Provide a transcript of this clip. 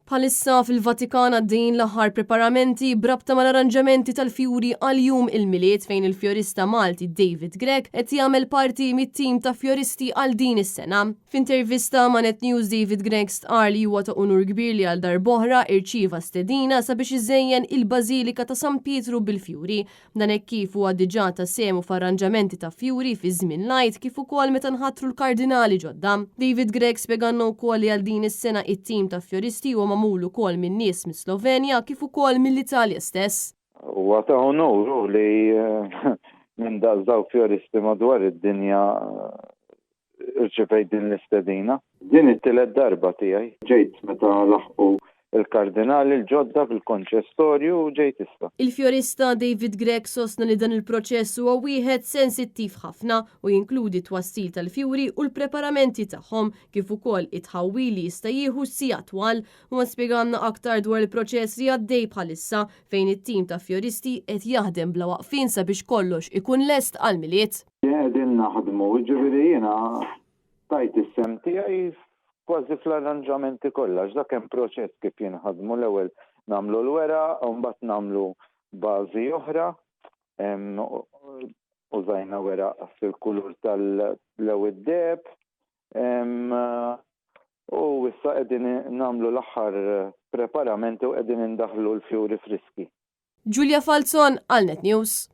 Bħalissa fil-Vatikan għaddejjin l-aħħar preparamenti brabta mal-arranġamenti tal-fjuri għal-jum il-miliet fejn il-fjorista Malti David Gregg qed jagħmel parti mit-tim ta' fjoristi għal din is-sena. F'intervista ma' Net News David Gregg stqar li huwa ta' unur kbir li għal darb'oħra irċieva stedina sabiex iżejjen il-Bażilika ta' San Pietru bil-fjuri. Dan hekk kif huwa diġà ta' semu f'arranġamenti ta' fjuri fi żmien lajt kif ukoll meta nħattru l-kardinali ġodda. David Gregg spjeganna wkoll li għal din is-sena it-tim ta' fjoristi huwa magħmul ukoll minn nies mis-Slovenja kif ukoll mill-Italja stess. Huwa ta' onuru li minn dażdaw fjoristi madwar id-dinja irċevejt din l-istedina. Din it-tielet darba tiegħi. Ġejt meta laħqu il-kardinali l-ġodda fil-konċestorju u ġejt issa. Il-fjorista David Gregg sostna li dan il-proċess huwa wieħed sensittiv ħafna u jinkludi twassil tal-fjuri u l-preparamenti tagħhom kif ukoll it-ħawwil li jista' jieħu sija twal u spjegalna aktar dwar il-proċess li għaddej bħalissa fejn it-tim ta' fjoristi qed jaħdem bla waqfin sabiex kollox ikun lest għall-miliet. Qegħdin naħdmu, jiġifieri jiena tajt is-sem tiegħi kważi fl-arranġamenti kollha, dak hemm proċess kif jinħadmu l-ewwel nagħmlu l-wera u mbagħad nagħmlu bażi oħra, użajna wera fil-kulur tal-ewwel deb, u issa qegħdin nagħmlu l-aħħar preparamenti u qegħdin indaħħlu l-fjuri friski. Giulia Falzon għal Net News.